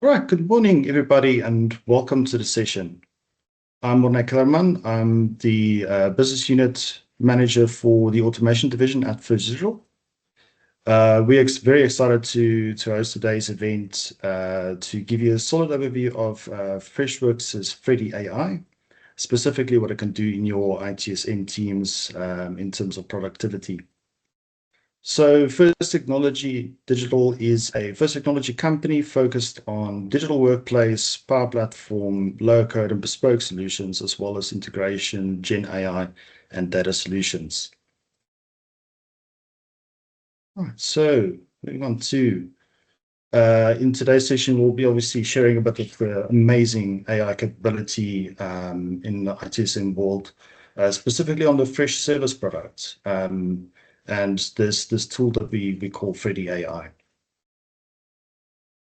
All right, good morning, everybody, and welcome to the session. I'm Morné Kellerman. I'm the business unit manager for the automation division at Freshservice. We're very excited to host today's event to give you a solid overview of Freshworks' Freddy AI, specifically what it can do in your ITSM teams in terms of productivity. So First Technology Digital is a first technology company focused on digital workplace, power platform, low code and bespoke solutions, as well as integration, Gen AI, and data solutions. All right, so moving on to in today's session, we'll be obviously sharing a bit of the amazing AI capability in the ITSM world, specifically on the Freshservice product. And this tool that we call Freddy AI.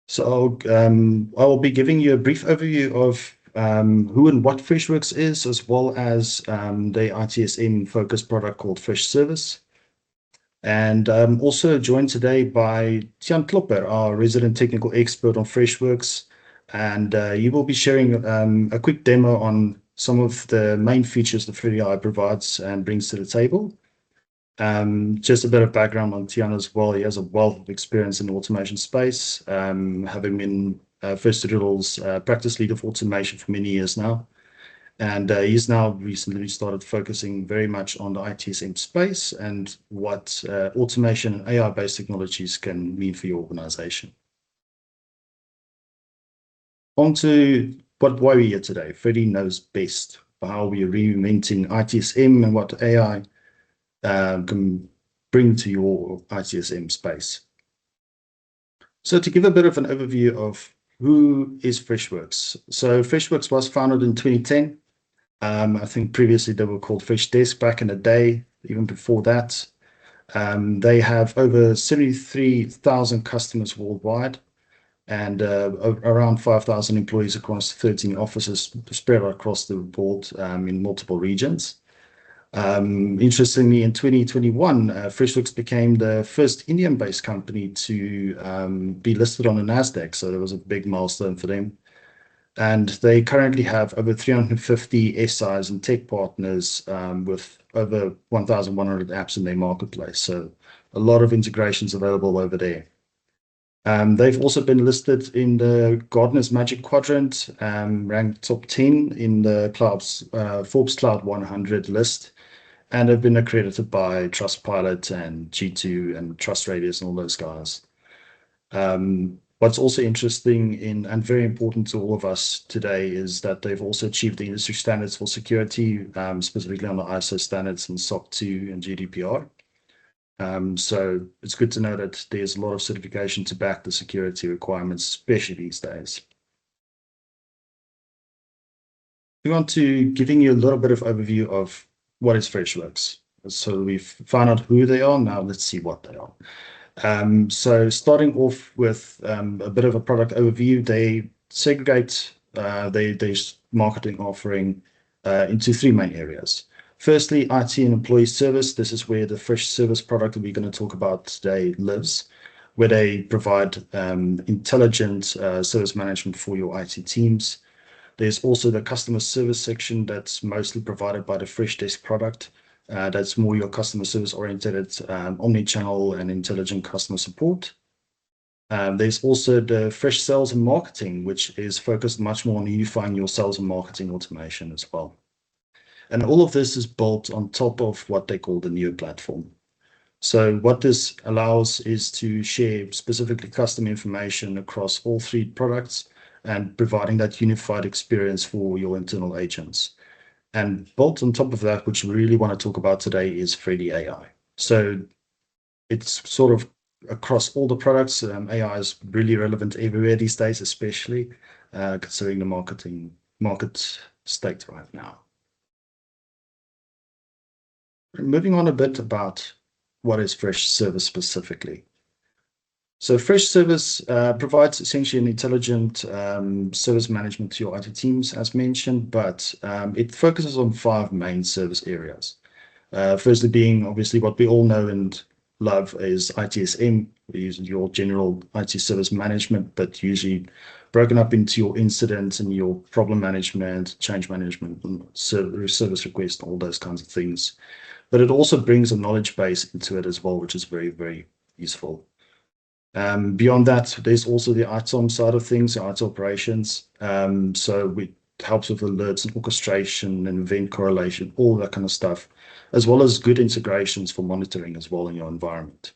So I will be giving you a brief overview of who and what Freshworks is, as well as the ITSM focused product called Freshservice. And I'm also joined today by Tiaan Klopper, our resident technical expert on Freshworks. And he will be sharing a quick demo on some of the main features that Freddy AI provides and brings to the table. Just a bit of background on Tiaan as well. He has a wealth of experience in the automation space, having been First Digital's practice lead of automation for many years now. And he's now recently started focusing very much on the ITSM space and what automation and AI-based technologies can mean for your organization. On to why we're here today. Freddy knows best how we're reinventing ITSM and what AI can bring to your ITSM space. So to give a bit of an overview of who is Freshworks. So Freshworks was founded in 2010. I think previously they were called Freshdesk back in the day, even before that. They have over 73,000 customers worldwide and around 5,000 employees across 13 offices spread across the board in multiple regions. Interestingly, in 2021, Freshworks became the first Indian-based company to be listed on the NASDAQ, so that was a big milestone for them. And they currently have over 350 SIs and tech partners with over 1,100 apps in their marketplace. So a lot of integrations available over there. They've also been listed in the Gartner's Magic Quadrant, ranked top 10 in the Forbes Cloud 100 list, and have been accredited by Trustpilot and G2 and TrustRadius and all those guys. What's also interesting and very important to all of us today is that they've also achieved the industry standards for security, specifically on the ISO standards and SOC 2 and GDPR. So it's good to know that there's a lot of certification to back the security requirements, especially these days. We want to giving you a little bit of overview of what is Freshworks. So we've found out who they are. Now let's see what they are. So starting off with a bit of a product overview, they segregate their marketing offering into three main areas. Firstly, IT and employee service. This is where the Freshservice product that we're going to talk about today lives, where they provide intelligent service management for your IT teams. There's also the customer service section that's mostly provided by the Freshdesk product. That's more your customer service oriented, omni-channel and intelligent customer support. There's also the Fresh Sales and Marketing, which is focused much more on unifying your sales and marketing automation as well. And all of this is built on top of what they call the new platform. So what this allows is to share specifically custom information across all three products and providing that unified experience for your internal agents. And built on top of that, which we really want to talk about today, is Freddy AI. So it's sort of across all the products. AI is really relevant everywhere these days, especially considering the market state right now. Moving on a bit about what is Freshservice specifically. So Freshservice provides essentially an intelligent service management to your IT teams, as mentioned, but it focuses on five main service areas. Firstly being obviously what we all know and love is ITSM, your general IT service management, but broken up into your incident and your problem management, change management, and service request, all those kinds of things. But it also brings a knowledge base into it as well, which is very, very useful. Beyond that, there's also the ITOM side of things, IT operations. So it helps with alerts and orchestration and event correlation, all that kind of stuff, as well as good integrations for monitoring as well in your environment.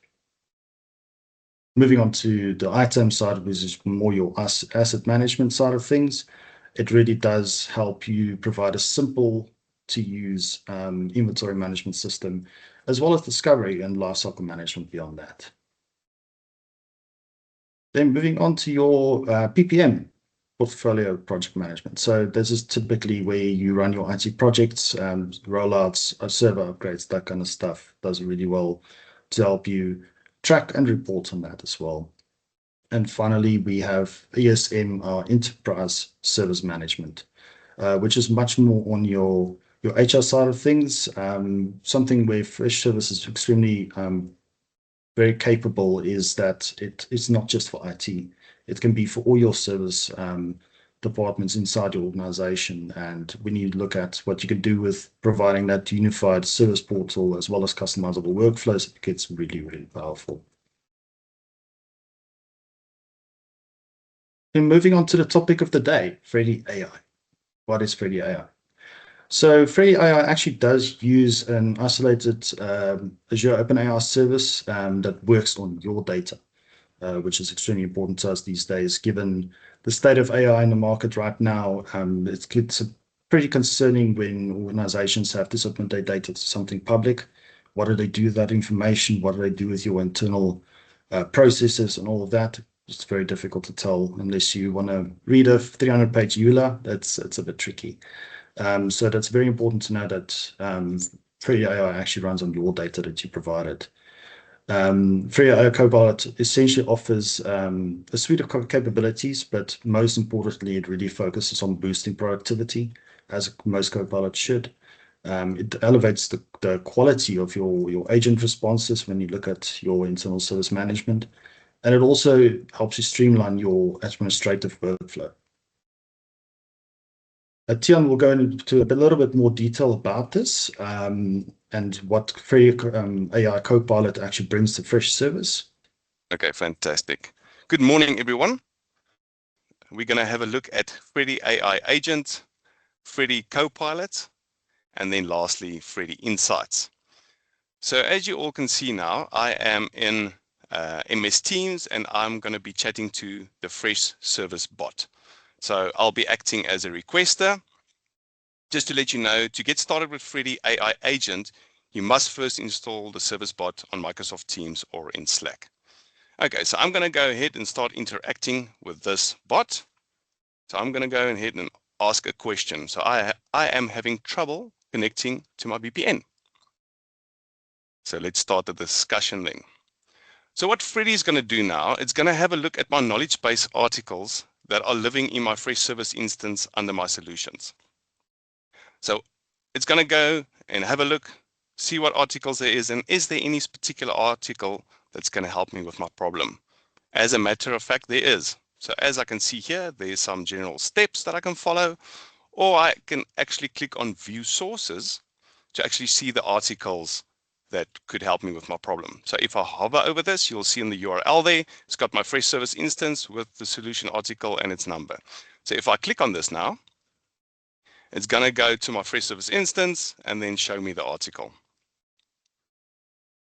Moving on to the ITOM side, which is more your asset management side of things. It really does help you provide a simple to use inventory management system, as well as discovery and lifecycle management beyond that. Then moving on to your PPM, portfolio project management. So this is typically where you run your IT projects, rollouts, server upgrades, that kind of stuff. Does really well to help you track and report on that as well. And finally, we have ESM, our enterprise service management, which is much more on your HR side of things, something where Freshservice is extremely very capable is that it's not just for IT. It can be for all your service departments inside your organization. And when you look at what you can do with providing that unified service portal as well as customizable workflows, it gets really, really powerful. And moving on to the topic of the day, Freddy AI. What is Freddy AI? So Freddy AI actually does use an isolated Azure OpenAI service that works on your data, which is extremely important to us these days, given the state of AI in the market right now. It's pretty concerning when organizations have to submit their data to something public. What do they do with that information? What do they do with your internal processes and all of that? It's very difficult to tell unless you want to read a 300-page EULA. It's a bit tricky. So that's very important to know that Freddy AI actually runs on your data that you provided. Freddy AI Copilot essentially offers a suite of capabilities, but most importantly, it really focuses on boosting productivity, as most Copilots should. It elevates the quality of your agent responses when you look at your internal service management. And it also helps you streamline your administrative workflow. Tian will go into a little bit more detail about this and what Freddy AI Copilot actually brings to Freshservice. Okay, fantastic. Good morning, everyone. We're going to have a look at Freddy AI Agent, Freddy Copilot, and then lastly, Freddy Insights. So as you all can see now, I am in MS Teams and I'm going to be chatting to the Freshservice bot. So I'll be acting as a requester. Just to let you know, to get started with Freddy AI Agent, you must first install the service bot on Microsoft Teams or in Slack. Okay, so I'm going to go ahead and start interacting with this bot. So I'm going to go ahead and ask a question. So I am having trouble connecting to my VPN. So let's start the discussion then. So what Freddy is going to do now, it's going to have a look at my knowledge base articles that are living in my Freshservice instance under my solutions. So it's going to go and have a look, see what articles there is, and is there any particular article that's going to help me with my problem? As a matter of fact, there is. So as I can see here, there's some general steps that I can follow, or I can actually click on View Sources to actually see the articles that could help me with my problem. So if I hover over this, you'll see in the URL there, it's got my Freshservice instance with the solution article and its number. So if I click on this now, it's going to go to my Freshservice instance and then show me the article.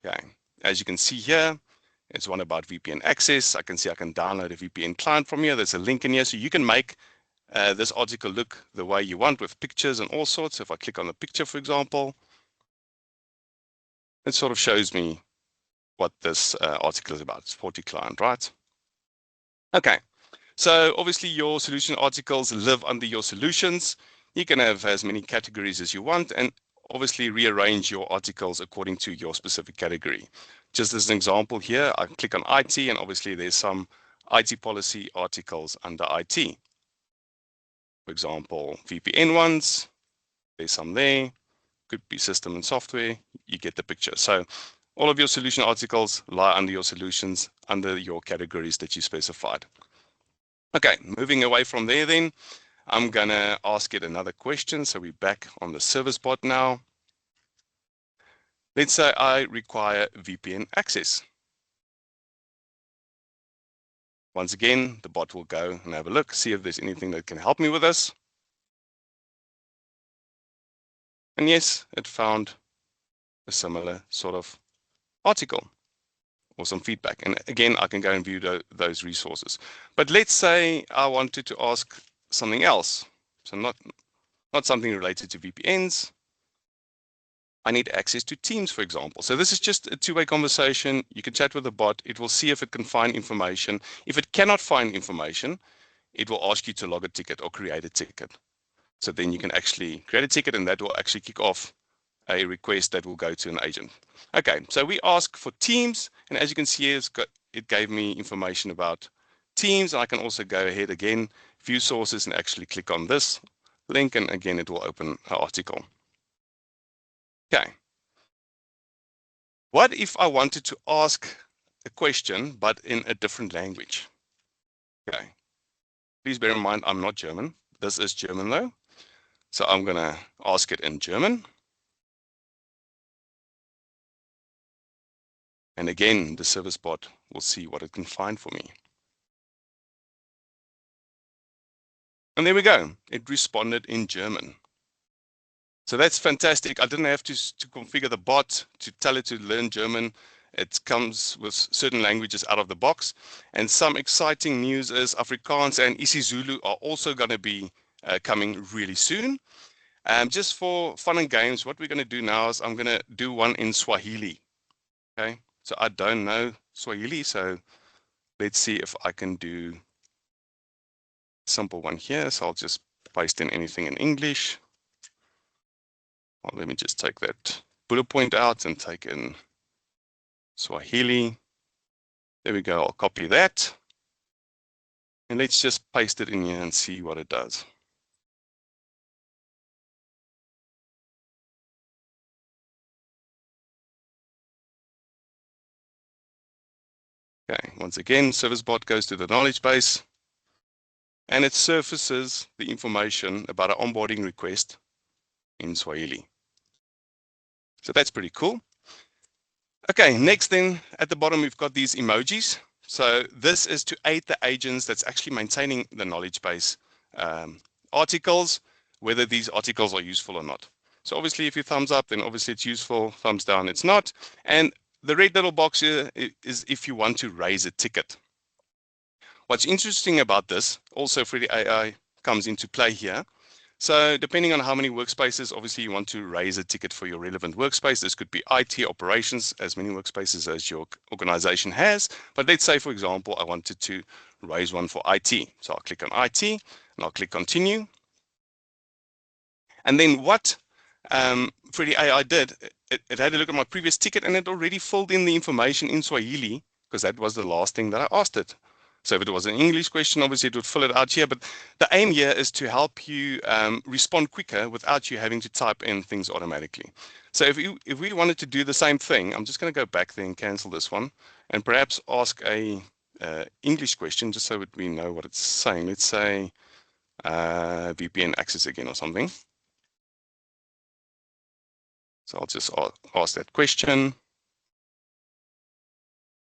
Okay, as you can see here, it's one about VPN access. I can see I can download a VPN client from here. There's a link in here, so you can make this article look the way you want with pictures and all sorts. So if I click on the picture, for example, it sort of shows me what this article is about. It's 40 client, right? Okay, so obviously your solution articles live under your solutions. You can have as many categories as you want and obviously rearrange your articles according to your specific category. Just as an example here, I click on IT and obviously there's some IT policy articles under IT. For example, VPN ones, there's some there, could be system and software, you get the picture. So all of your solution articles lie under your solutions, under your categories that you specified. Okay, moving away from there then, I'm gonna ask it another question. So we're back on the service bot now. Let's say I require VPN access. Once again, the bot will go and have a look, see if there's anything that can help me with this. And yes, it found a similar sort of article or some feedback. And again, I can go and view those resources. But let's say I wanted to ask something else. So not something related to VPNs. I need access to Teams, for example. So this is just a two-way conversation. You can chat with the bot. It will see if it can find information. If it cannot find information, it will ask you to log a ticket or create a ticket. So then you can actually create a ticket, and that will actually kick off a request that will go to an agent. Okay, so we ask for Teams, and as you can see, it gave me information about Teams. I can also go ahead again, view sources, and actually click on this link, and again, it will open an article. Okay. What if I wanted to ask a question, but in a different language? Okay. Please bear in mind, I'm not German. This is German though. So I'm going to ask it in German. And again, the service bot will see what it can find for me. And there we go. It responded in German. So that's fantastic. I didn't have to configure the bot to tell it to learn German. It comes with certain languages out of the box. And some exciting news is Afrikaans and isiZulu are also going to be coming really soon. Just for fun and games, what we're going to do now is I'm going to do one in Swahili. Okay, so I don't know Swahili, so let's see if I can do a simple one here. So I'll just paste in anything in English. Well, let me just take that bullet point out and take in Swahili. There we go. I'll copy that. And let's just paste it in here and see what it does. Okay, once again, service bot goes to the knowledge base and it surfaces the information about an onboarding request in Swahili. So that's pretty cool. Okay, next then at the bottom, we've got these emojis. So this is to aid the agents that's actually maintaining the knowledge base articles, whether these articles are useful or not. So obviously if you thumbs up, then obviously it's useful, thumbs down, it's not. And the red little box here is if you want to raise a ticket. What's interesting about this, also Freddy AI comes into play here. So depending on how many workspaces, obviously you want to raise a ticket for your relevant workspace. This could be IT operations, as many workspaces as your organization has. But let's say, for example, I wanted to raise one for IT. So I'll click on IT and I'll click continue. And then what Freddy AI did, it had a look at my previous ticket and it already filled in the information in Swahili because that was the last thing that I asked it. So if it was an English question, obviously it would fill it out here. But the aim here is to help you respond quicker without you having to type in things automatically. So if we wanted to do the same thing, I'm just going to go back there and cancel this one and perhaps ask a English question just so that we know what it's saying. Let's say VPN access again or something. So I'll just ask that question.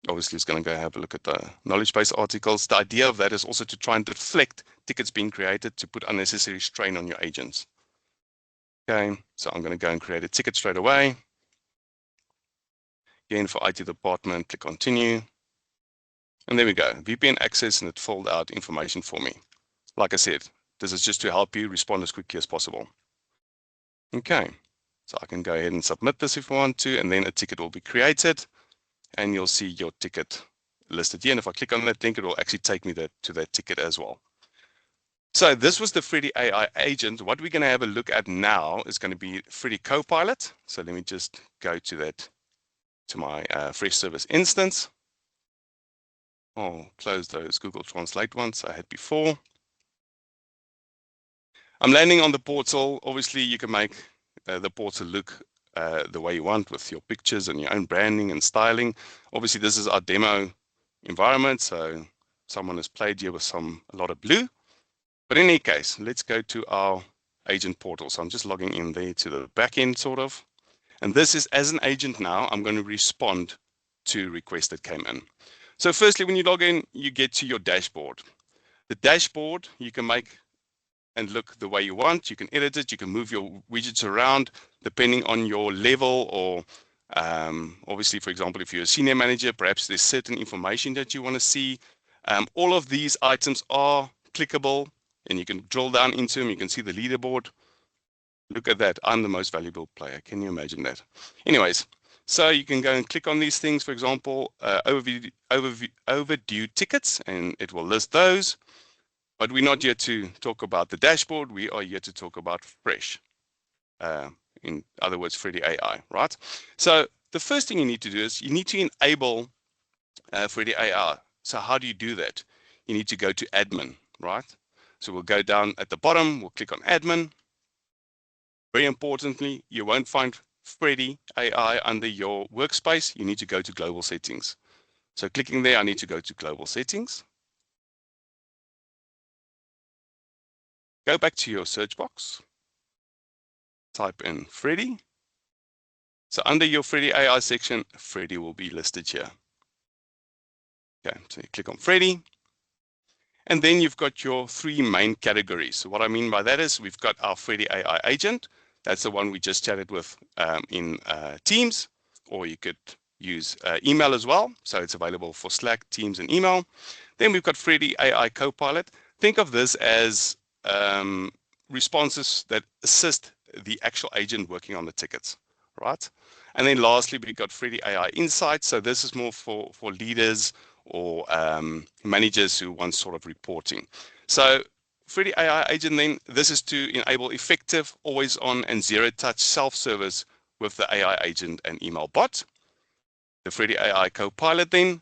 Obviously, it's going to go have a look at the knowledge base articles. The idea of that is also to try and deflect tickets being created to put unnecessary strain on your agents. Okay, so I'm going to go and create a ticket straight away. Again, for IT department, click continue. And there we go, VPN access, and it filled out information for me. Like I said, this is just to help you respond as quickly as possible. Okay, so I can go ahead and submit this if I want to, and then a ticket will be created. And you'll see your ticket listed here. And if I click on that link, it will actually take me to that ticket as well. So this was the Freddy AI agent. What we're going to have a look at now is going to be Freddy Copilot. So let me just go to that, to my Freshservice instance. I'll close those Google Translate ones I had before. I'm landing on the portal. Obviously, you can make the portal look the way you want with your pictures and your own branding and styling. Obviously, this is our demo environment, so someone has played here with a lot of blue. But in any case, let's go to our agent portal. So I'm just logging in there to the back end sort of. And this is, as an agent now, I'm going to respond to requests that came in. So firstly, when you log in, you get to your dashboard. The dashboard, you can make and look the way you want. You can edit it. You can move your widgets around depending on your level, or obviously, for example, if you're a senior manager, perhaps there's certain information that you want to see. All of these items are clickable, and you can drill down into them. You can see the leaderboard. Look at that. I'm the most valuable player. Can you imagine that? Anyways, so you can go and click on these things, for example, overdue tickets, and it will list those. But we're not here to talk about the dashboard. We are here to talk about Fresh. In other words, Freddy AI, right? So the first thing you need to do is you need to enable Freddy AI. So how do you do that? You need to go to admin, right? So we'll go down at the bottom. We'll click on admin. Very importantly, you won't find Freddy AI under your workspace. You need to go to global settings. So clicking there, I need to go to global settings. Go back to your search box. Type in Freddy. So under your Freddy AI section, Freddy will be listed here. Okay, so you click on Freddy. And then you've got your three main categories. So what I mean by that is we've got our Freddy AI agent. That's the one we just chatted with in Teams, or you could use email as well. So it's available for Slack, Teams, and email. Then we've got Freddy AI Copilot. Think of this as responses that assist the actual agent working on the tickets, right? And then lastly, we've got Freddy AI Insights. So this is more for leaders or managers who want sort of reporting. So Freddy AI Agent, then, this is to enable effective, always-on, and zero-touch self-service with the AI agent and email bot. The Freddy AI Copilot, then,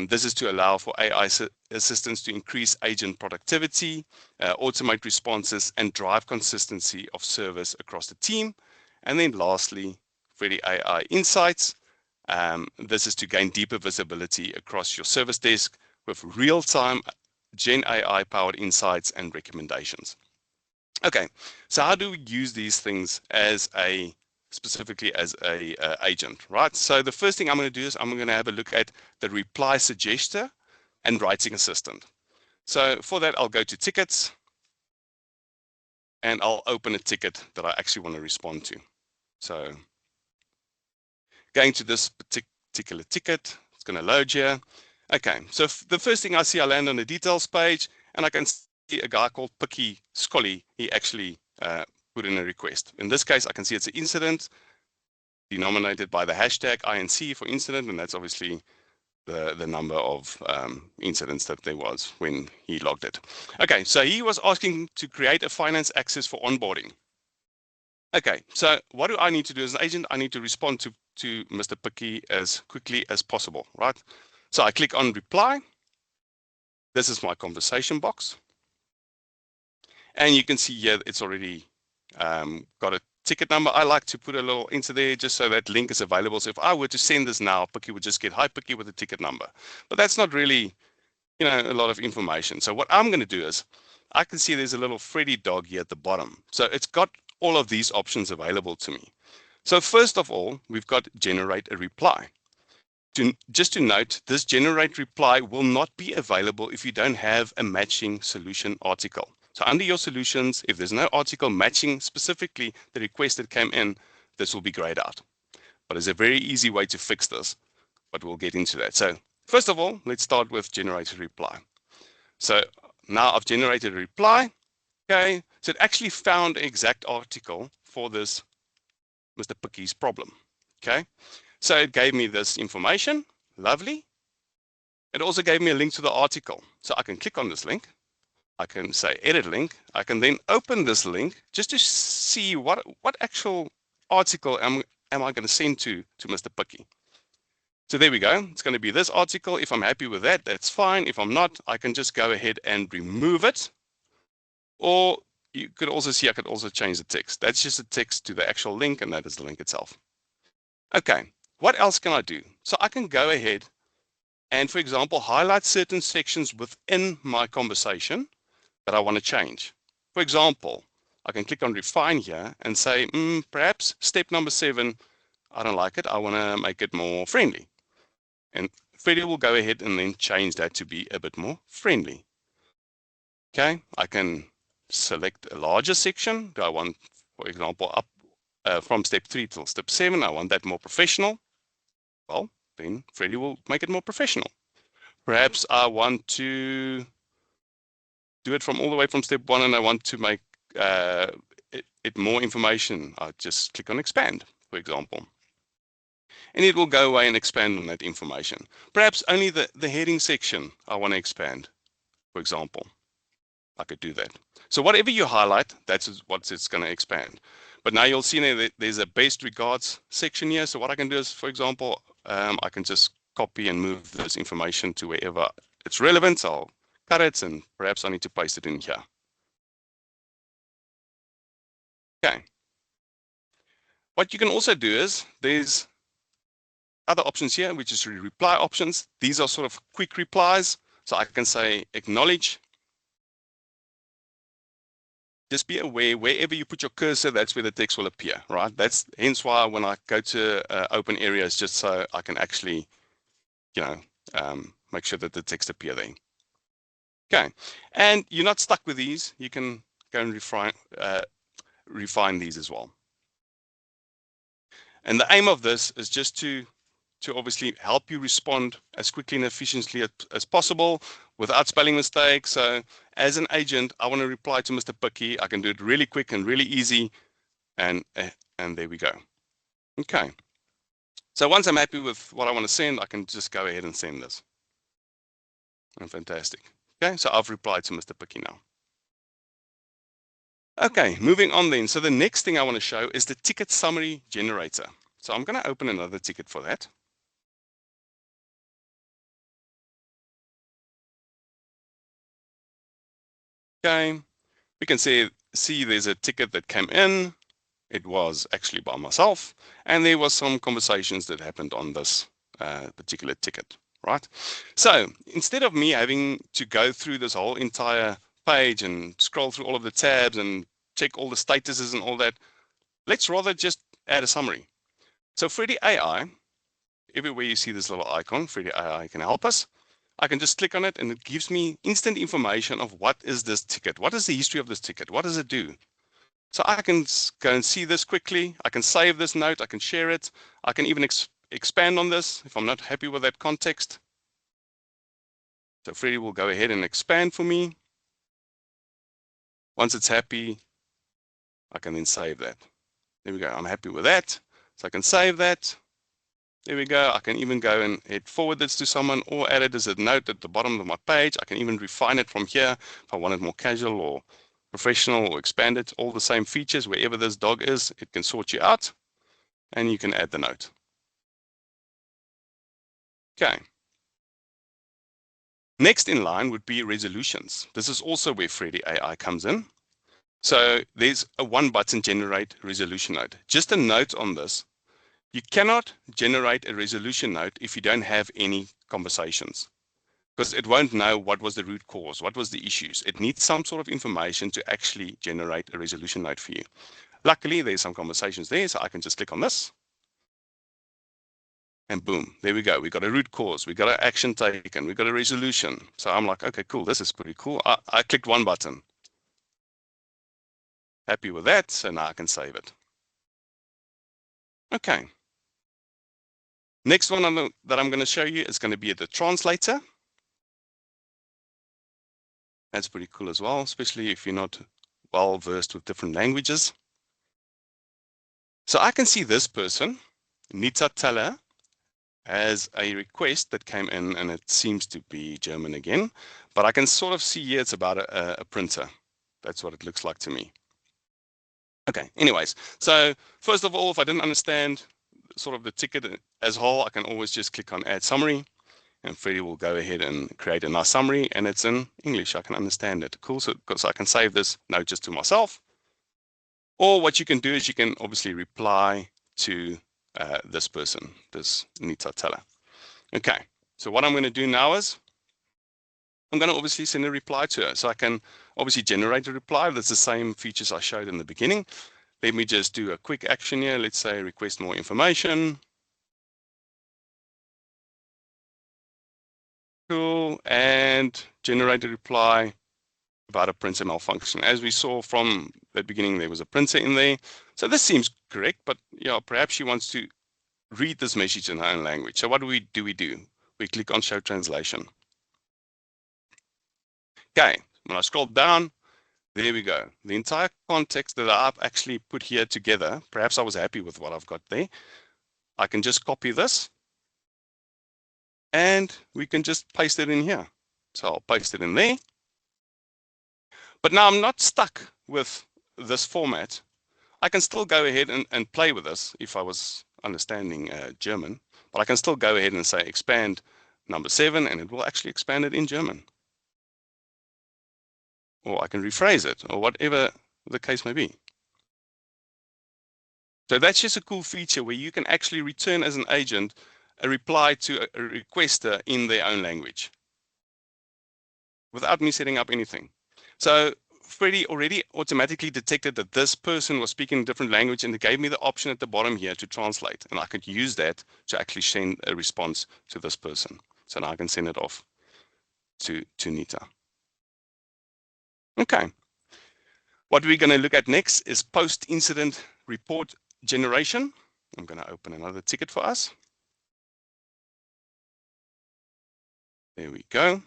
this is to allow for AI assistants to increase agent productivity, automate responses, and drive consistency of service across the team. And then lastly, Freddy AI Insights. This is to gain deeper visibility across your service desk with real-time Gen AI-powered insights and recommendations. Okay, so how do we use these things as specifically as a agent, right? So the first thing I'm going to do is I'm going to have a look at the reply suggester and writing assistant. So for that, I'll go to tickets, and I'll open a ticket that I actually want to respond to. So going to this particular ticket, it's going to load here. Okay, so the first thing I see, I land on the details page, and I can see a guy called Picky Scully. He actually put in a request. In this case, I can see it's an incident denominated by the hashtag INC for incident, and that's obviously the number of incidents that there was when he logged it. Okay, so he was asking to create a finance access for onboarding. Okay, so what do I need to do as an agent? I need to respond to Mr. Picky as quickly as possible, right? So I click on reply. This is my conversation box. And you can see here it's already got a ticket number. I like to put a little into there just so that link is available. So if I were to send this now, Picky would just get hi Picky with a ticket number. But that's not really, a lot of information. So what I'm going to do is I can see there's a little Freddy dog here at the bottom. So it's got all of these options available to me. So first of all, we've got generate a reply. Just to note, this generate reply will not be available if you don't have a matching solution article. So under your solutions, if there's no article matching specifically the request that came in, this will be grayed out. But there's a very easy way to fix this, but we'll get into that. So first of all, let's start with generate a reply. So now I've generated a reply. Okay, so it actually found an exact article for this Mr. Picky's problem. Okay, so it gave me this information. Lovely. It also gave me a link to the article. So I can click on this link. I can say edit link. I can then open this link just to see what actual article am I going to send to Mr. Picky. So there we go. It's going to be this article. If I'm happy with that, that's fine. If I'm not, I can just go ahead and remove it. Or you could also see I could also change the text. That's just a text to the actual link, and that is the link itself. Okay, what else can I do? So I can go ahead and, for example, highlight certain sections within my conversation that I want to change. For example, I can click on refine here and say, perhaps step number 7, I don't like it. I want to make it more friendly. And Freddy will go ahead and then change that to be a bit more friendly. Okay, I can select a larger section. Do I want, for example, up from step 3 till step 7, I want that more professional. Well, then Freddy will make it more professional. Perhaps I want to do it from all the way from step 1 and I want to make it more information. I just click on expand, for example. And it will go away and expand on that information. Perhaps only the heading section I want to expand, for example. I could do that. So whatever you highlight, that's what it's going to expand. But now you'll see that there's a best regards section here. So what I can do is, for example, I can just copy and move this information to wherever it's relevant. So I'll cut it and perhaps I need to paste it in here. Okay. What you can also do is there's other options here, which is reply options. These are sort of quick replies. So I can say acknowledge. Just be aware, wherever you put your cursor, that's where the text will appear, right? That's hence why when I go to open areas, just so I can actually, make sure that the text appear there. Okay, and you're not stuck with these. You can go and refine these as well. And the aim of this is just to obviously help you respond as quickly and efficiently as possible without spelling mistakes. So as an agent, I want to reply to Mr. Picky. I can do it really quick and really easy. And there we go. Okay. So once I'm happy with what I want to send, I can just go ahead and send this. And fantastic. Okay, so I've replied to Mr. Picky now. Okay, moving on then. So the next thing I want to show is the ticket summary generator. So I'm going to open another ticket for that. Okay, we can see there's a ticket that came in. It was actually by myself, and there was some conversations that happened on this particular ticket, right? So instead of me having to go through this whole entire page and scroll through all of the tabs and check all the statuses and all that, let's rather just add a summary. So Freddy AI, everywhere you see this little icon, Freddy AI can help us. I can just click on it and it gives me instant information of what is this ticket? What is the history of this ticket? What does it do? So I can go and see this quickly. I can save this note. I can share it. I can even expand on this if I'm not happy with that context. So Freddy will go ahead and expand for me. Once it's happy, I can then save that. There we go. I'm happy with that. So I can save that. There we go. I can even go and forward this to someone or add it as a note at the bottom of my page. I can even refine it from here if I want it more casual or professional or expand it. All the same features. Wherever this dog is, it can sort you out and you can add the note. Okay. Next in line would be resolutions. This is also where Freddy AI comes in. So there's a one button generate resolution note. Just a note on this. You cannot generate a resolution note if you don't have any conversations, because it won't know what was the root cause, what was the issues. It needs some sort of information to actually generate a resolution note for you. Luckily, there's some conversations there, so I can just click on this. And boom, there we go. We got a root cause, we got an action taken, we got a resolution. So I'm like, okay, cool, this is pretty cool. I clicked one button. Happy with that, so now I can save it. Okay. Next one that I'm going to show you is going to be the translator. That's pretty cool as well, especially if you're not well versed with different languages. So I can see this person, Nita Teller, has a request that came in and it seems to be German again, but I can sort of see here it's about a printer. That's what it looks like to me. Okay, anyways, so first of all, if I didn't understand sort of the ticket as a whole, I can always just click on add summary and Freddy will go ahead and create a nice summary and it's in English. I can understand it. Cool, so I can save this note just to myself. Or what you can do is you can obviously reply to this person, this Nita Teller. Okay, So what I'm going to do now is I'm going to obviously send a reply to her. So I can obviously generate a reply. That's the same features I showed in the beginning. Let me just do a quick action here. Let's say request more information. Cool. And generate a reply about a printer malfunction. As we saw from the beginning, there was a printer in there. So this seems correct, but yeah, perhaps she wants to read this message in her own language. So what do? We click on show translation. Okay, when I scroll down, there we go. The entire context that I've actually put here together, perhaps I was happy with what I've got there. I can just copy this and we can just paste it in here. So I'll paste it in there. But now I'm not stuck with this format. I can still go ahead and play with this if I was understanding German, but I can still go ahead and say expand number 7 and it will actually expand it in German. Or I can rephrase it or whatever the case may be. So that's just a cool feature where you can actually return as an agent a reply to a requester in their own language without me setting up anything. So Freddy already automatically detected that this person was speaking a different language and it gave me the option at the bottom here to translate. And I could use that to actually send a response to this person. So now I can send it off to Nita. Okay. What we're going to look at next is post-incident report generation. I'm going to open another ticket for us. There we go.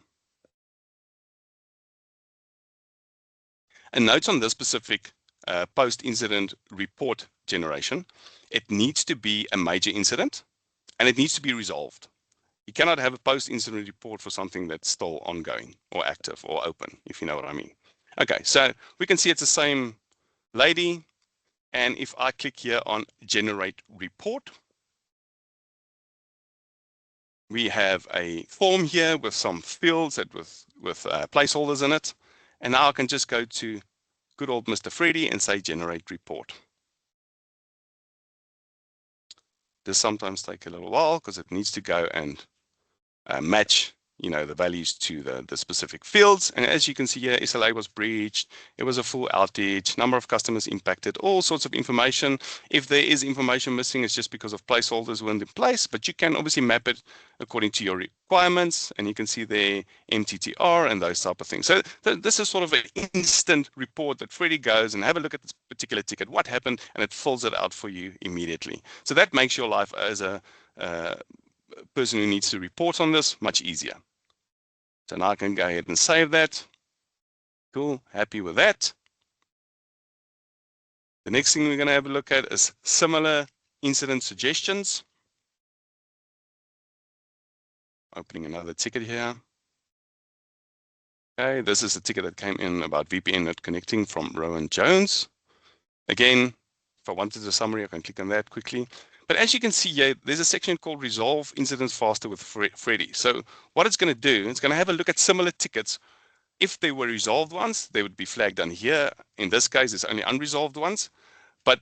And note on this specific post-incident report generation, it needs to be a major incident and it needs to be resolved. You cannot have a post-incident report for something that's still ongoing or active or open, if you know what I mean. Okay, so we can see it's the same lady. And if I click here on generate report, we have a form here with some fields that with placeholders in it. And now I can just go to good old Mr. Freddy and say generate report. This sometimes take a little while because it needs to go and match the values to the specific fields. And as you can see here, SLA was breached. It was a full outage, number of customers impacted, all sorts of information. If there is information missing, it's just because of placeholders weren't in place, but you can obviously map it according to your requirements. And you can see there MTTR and those type of things. So this is sort of an instant report that Freddy goes and have a look at this particular ticket, what happened, and it fills it out for you immediately. So that makes your life as a person who needs to report on this much easier. So now I can go ahead and save that. Cool, happy with that. The next thing we're going to have a look at is similar incident suggestions. Opening another ticket here. Okay, this is a ticket that came in about VPN not connecting from Rowan Jones. Again, if I wanted a summary, I can click on that quickly. But as you can see here, there's a section called Resolve Incidents Faster with Freddy. So what it's going to do, it's going to have a look at similar tickets. If they were resolved ones, they would be flagged down here. In this case, it's only unresolved ones. But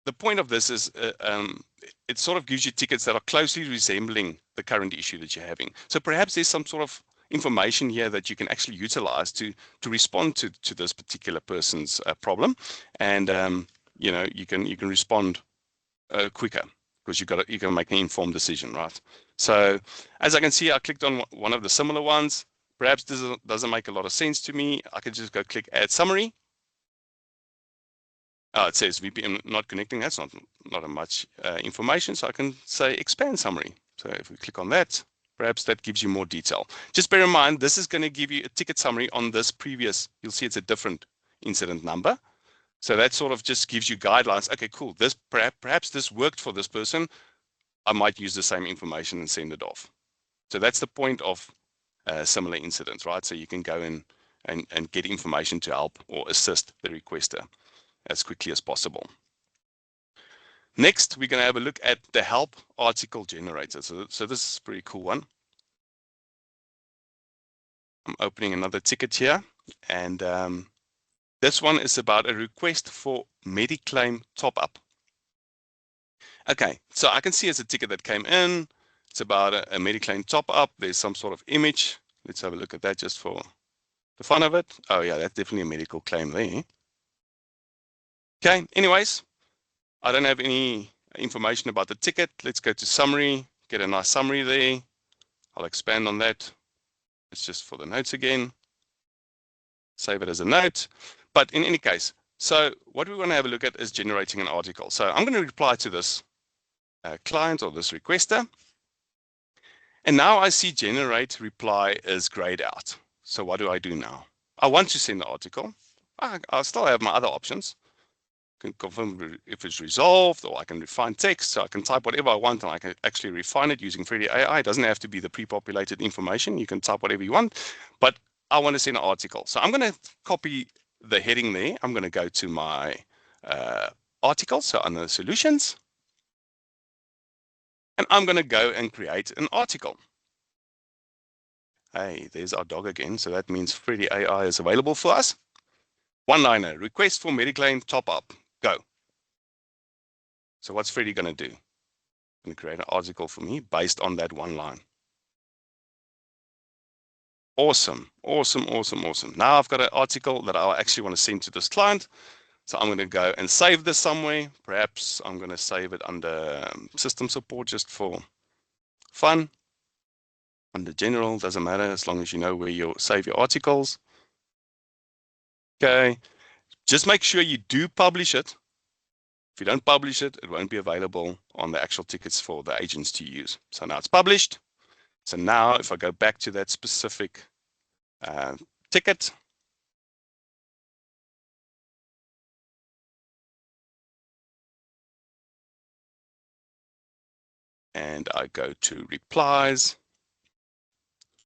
the point of this is it sort of gives you tickets that are closely resembling the current issue that you're having. So perhaps there's some sort of information here that you can actually utilize to respond to this particular person's problem. And you can respond quicker because you can make an informed decision, right? So as I can see, I clicked on one of the similar ones. Perhaps this doesn't make a lot of sense to me. I could just go click add summary. It says VPN not connecting. That's not a much information. So I can say expand summary. So if we click on that, perhaps that gives you more detail. Just bear in mind, this is going to give you a ticket summary on this previous. You'll see it's a different incident number. So that sort of just gives you guidelines. Okay, cool. This perhaps this worked for this person. I might use the same information and send it off. So that's the point of similar incidents, right? So you can go in and get information to help or assist the requester as quickly as possible. Next, we're going to have a look at the help article generator. So this is a pretty cool one. I'm opening another ticket here, and this one is about a request for Mediclaim top-up. Okay, so I can see it's a ticket that came in. It's about a Mediclaim top-up. There's some sort of image. Let's have a look at that just for the fun of it. Oh yeah, that's definitely a medical claim there. Okay, anyways, I don't have any information about the ticket. Let's go to summary, get a nice summary there. I'll expand on that. It's just for the notes again. Save it as a note. But in any case, so what we want to have a look at is generating an article. So I'm going to reply to this client or this requester. And now I see generate reply is grayed out. So what do I do now? I want to send the article. I still have my other options. I can confirm if it's resolved, or I can refine text. So I can type whatever I want and I can actually refine it using Freddy AI. It doesn't have to be the pre-populated information. You can type whatever you want, but I want to send an article. So I'm going to copy the heading there. I'm going to go to my article, so under solutions, and I'm going to go and create an article. Hey, there's our dog again. So that means Freddy AI is available for us. One-liner, request for Mediclaim top-up, go. So what's Freddy going to do? Going to create an article for me based on that one line. Awesome, awesome, awesome, awesome. Now I've got an article that I actually want to send to this client. So I'm going to go and save this somewhere. Perhaps I'm going to save it under system support just for fun. Under general, doesn't matter as long as you know where you save your articles. Okay, just make sure you do publish it. If you don't publish it, it won't be available on the actual tickets for the agents to use. So now it's published. So now if I go back to that specific ticket, and I go to replies,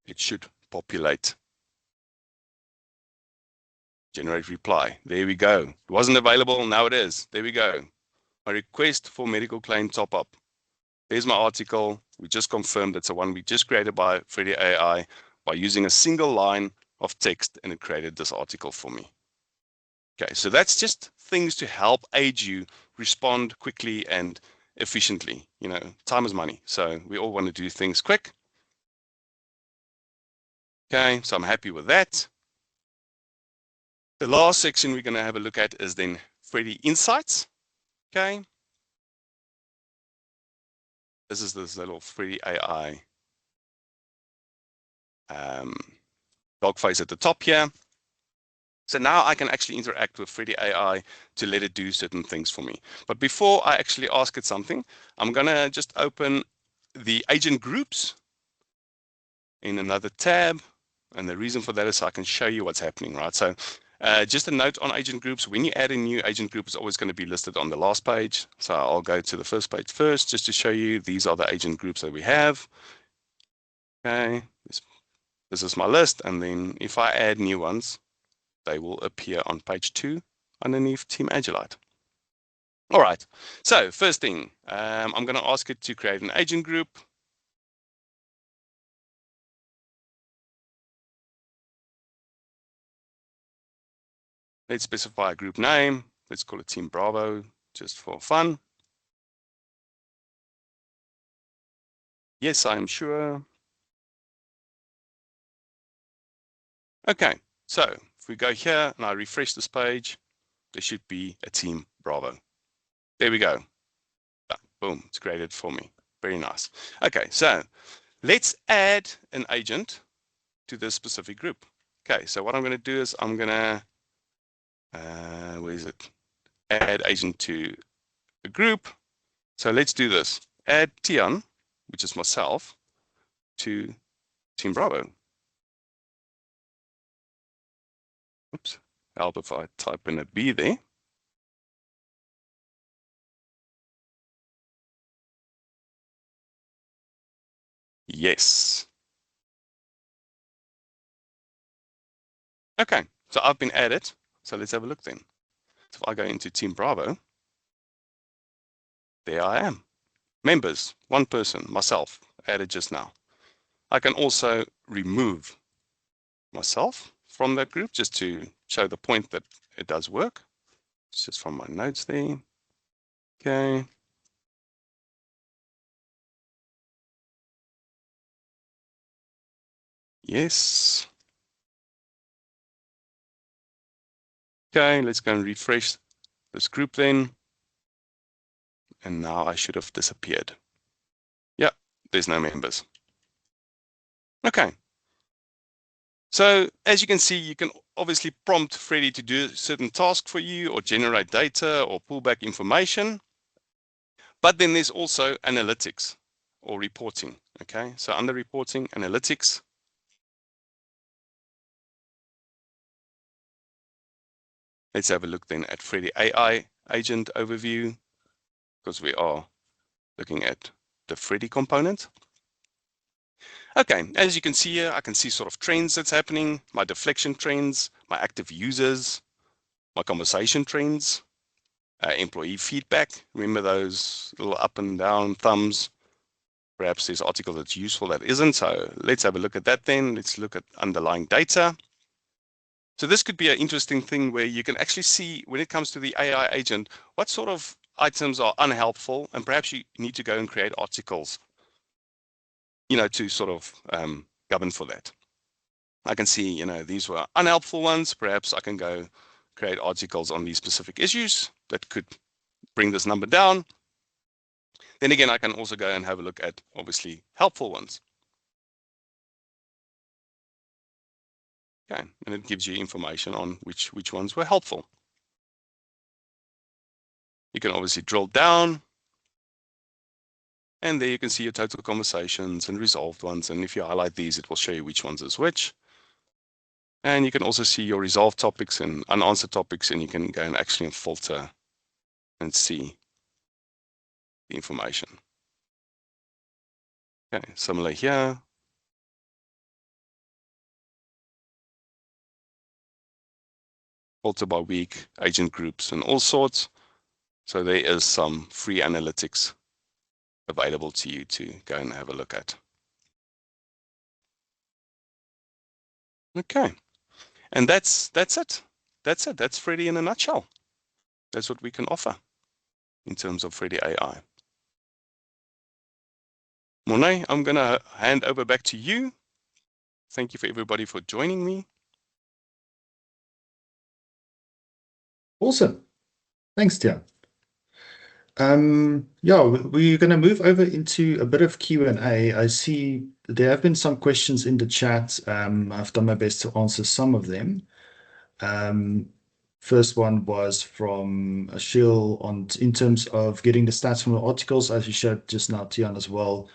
it should populate. Generate reply. There we go. It wasn't available, now it is. There we go. My request for medical claim top up. There's my article. We just confirmed it's the one we just created by Freddy AI by using a single line of text, and it created this article for me. Okay, so that's just things to help aid you respond quickly and efficiently. You know, time is money. So we all want to do things quick. Okay, so I'm happy with that. The last section we're going to have a look at is then Freddy Insights. Okay. This is this little Freddy AI dog face at the top here. So now I can actually interact with Freddy AI to let it do certain things for me. But before I actually ask it something, I'm going to just open the agent groups in another tab. And the reason for that is so I can show you what's happening, right? So just a note on agent groups, when you add a new agent group, it's always going to be listed on the last page. So I'll go to the first page first, just to show you these are the agent groups that we have. Okay, this is my list. And then if I add new ones, they will appear on page 2 underneath Team Agilite. All right, so first thing, I'm going to ask it to create an agent group. Let's specify a group name. Let's call it Team Bravo, just for fun. Yes, I'm sure. Okay, so if we go here and I refresh this page, there should be a Team Bravo. There we go. Boom, it's created for me. Very nice. Okay, so let's add an agent to this specific group. Okay, so what I'm going to do is I'm going to, where is it? Add agent to a group. So let's do this. Add Tian, which is myself, to Team Bravo. Oops, help if I type in a B there. Yes. Okay, so I've been added. So let's have a look then. So if I go into Team Bravo, there I am. Members, one person, myself, added just now. I can also remove myself from that group just to show the point that it does work. It's just from my notes there. Okay. Yes. Okay, let's go and refresh this group then. And now I should have disappeared. Yeah, there's no members. Okay. So as you can see, you can obviously prompt Freddy to do a certain task for you or generate data or pull back information. But then there's also analytics or reporting. Okay, so under reporting, analytics. Let's have a look then at Freddy AI agent overview, because we are looking at the Freddy component. Okay, as you can see here, I can see sort of trends that's happening, my deflection trends, my active users, my conversation trends, employee feedback. Remember those little up and down thumbs? Perhaps there's article that's useful that isn't. So let's have a look at that then. Let's look at underlying data. So this could be an interesting thing where you can actually see when it comes to the AI agent, what sort of items are unhelpful, and perhaps you need to go and create articles, to sort of govern for that. I can see, these were unhelpful ones. Perhaps I can go create articles on these specific issues that could bring this number down. Then again, I can also go and have a look at obviously helpful ones. Okay, and it gives you information on which ones were helpful. You can obviously drill down, and there you can see your total conversations and resolved ones. And if you highlight these, it will show you which ones is which. And you can also see your resolved topics and unanswered topics, and you can go and actually filter and see the information. Okay, similar here. Filter by week, agent groups, and all sorts. So there is some free analytics available to you to go and have a look at. Okay, and that's it. That's it. That's Freddy in a nutshell. That's what we can offer in terms of Freddy AI. Monet, I'm going to hand over back to you. Thank you for everybody for joining me. Awesome. Thanks, Tian. Yeah, we're going to move over into a bit of Q&A. I see there have been some questions in the chat. I've done my best to answer some of them. First one was from Ashil in terms of getting the stats from the articles, as you showed just now, Tian, as well.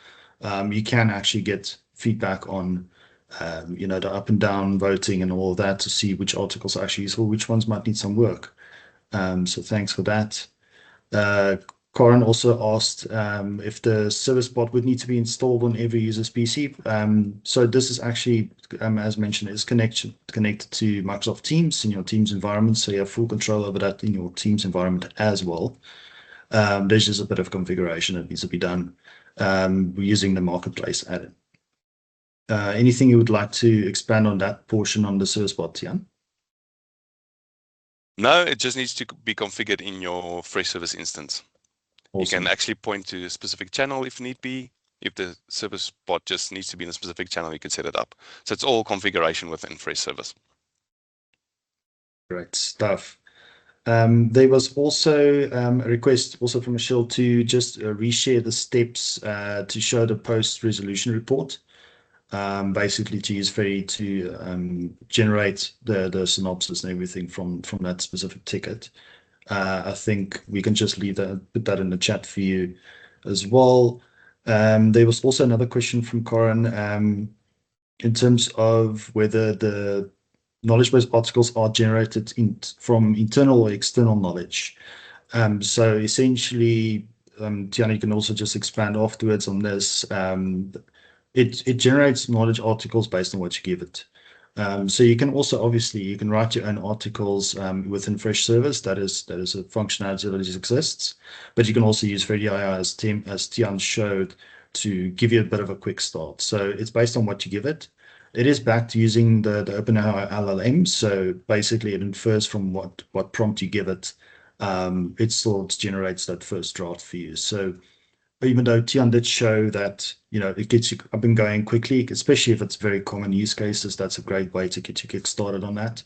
You can actually get feedback on, the up and down voting and all of that to see which articles are actually useful, which ones might need some work. So thanks for that. Corin also asked if the service bot would need to be installed on every user's PC. So this is actually, as mentioned, is connected to Microsoft Teams in your Teams environment. So you have full control over that in your Teams environment as well. There's just a bit of configuration that needs to be done using the marketplace add-in. Anything you would like to expand on that portion on the service bot, Tian? No, it just needs to be configured in your Freshservice instance. Awesome. You can actually point to a specific channel if need be. If the service bot just needs to be in a specific channel, you can set it up. So it's all configuration within Freshservice. Great stuff. There was also a request also from Michelle to just reshare the steps to show the post-resolution report. Basically to use Freddy to generate the synopsis and everything from that specific ticket. I think we can just put that in the chat for you as well. There was also another question from Corin in terms of whether the knowledge-based articles are generated from internal or external knowledge. So essentially, Tiana, you can also just expand afterwards on this. It generates knowledge articles based on what you give it. So you can also you can write your own articles within Freshservice. That is a functionality that exists. But you can also use Freddy AI as Tian showed to give you a bit of a quick start. So it's based on what you give it. It is backed using the OpenAI LLM. So basically, it infers from what prompt you give it. It sort of generates that first draft for you. So even though Tian did show that, it gets you up and going quickly, especially if it's very common use cases, that's a great way to get you kick started on that.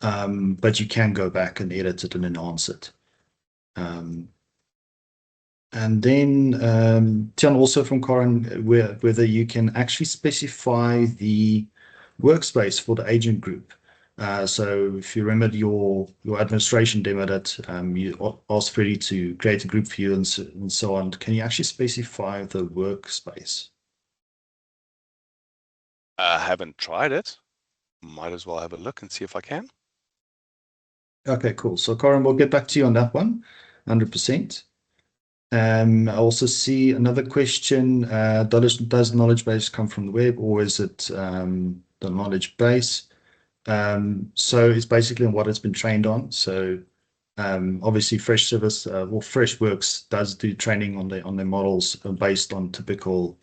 But you can go back and edit it and enhance it. And then Tian, also from Corin, whether you can actually specify the workspace for the agent group. So if you remember your administration demo that you asked Freddy to create a group for you and so on, can you actually specify the workspace? I haven't tried it. Might as well have a look and see if I can. Okay, cool. So Corin, we'll get back to you on that one, 100%. I also see another question. Does knowledge base come from the web, or is it the knowledge base? So it's basically what it's been trained on. So obviously Freshservice or Freshworks does do training on their models based on typical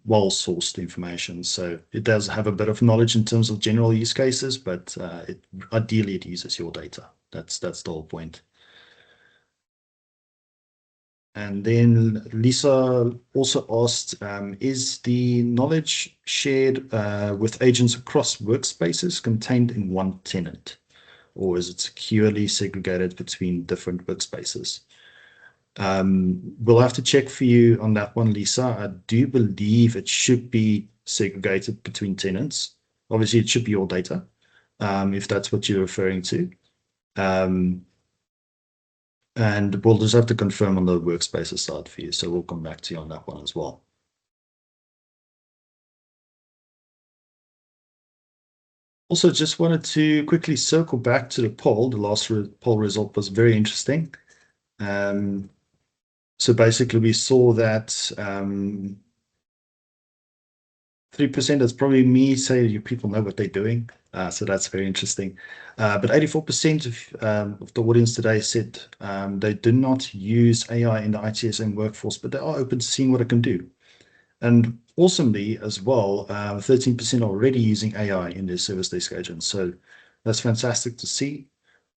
well-sourced information. So it does have a bit of knowledge in terms of general use cases, but ideally it uses your data. That's the whole point. And then Lisa also asked, is the knowledge shared with agents across workspaces contained in one tenant, or is it securely segregated between different workspaces? We'll have to check for you on that one, Lisa. I do believe it should be segregated between tenants. Obviously, it should be all data, if that's what you're referring to. And we'll just have to confirm on the workspaces side for you. So we'll come back to you on that one as well. Also, just wanted to quickly circle back to the poll. The last poll result was very interesting. So basically, we saw that 3%, that's probably me saying you people know what they're doing. So that's very interesting. But 84% of the audience today said they do not use AI in the ITSM workforce, but they are open to seeing what it can do. And awesomely as well, 13% are already using AI in their service desk agents. So that's fantastic to see.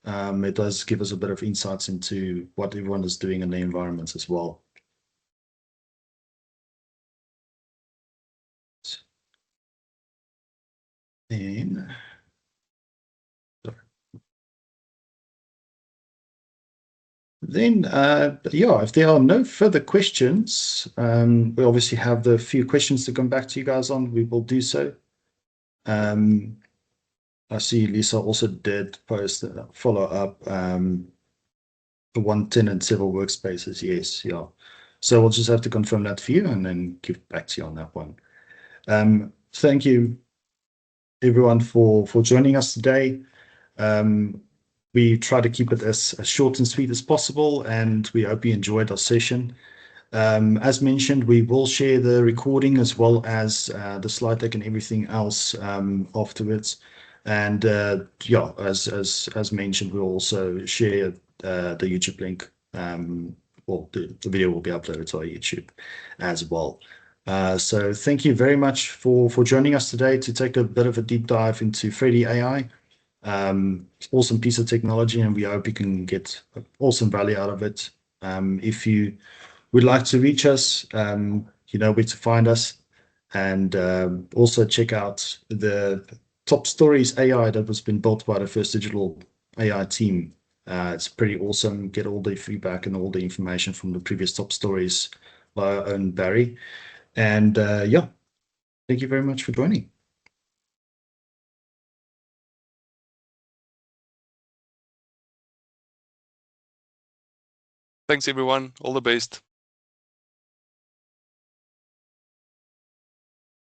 It does give us a bit of insights into what everyone is doing in the environments as well. Then, yeah, if there are no further questions, we obviously have the few questions to come back to you guys on. We will do so. I see Lisa also did post a follow up. The one tenant, several workspaces. Yes, yeah. So we'll just have to confirm that for you and then get back to you on that one. Thank you, everyone, for joining us today. We try to keep it as short and sweet as possible, and we hope you enjoyed our session. As mentioned, we will share the recording as well as the slide deck and everything else afterwards. And yeah, as mentioned, we'll also share the YouTube link. Well, the video will be uploaded to our YouTube as well. So thank you very much for joining us today to take a bit of a deep dive into Freddy AI. Awesome piece of technology, and we hope you can get awesome value out of it. If you would like to reach us, you know where to find us, and also check out the top stories AI that was been built by the First Digital AI team. It's pretty awesome. Get all the feedback and all the information from the previous top stories by our own Barry. And yeah, thank you very much for joining. Thanks, everyone. All the best.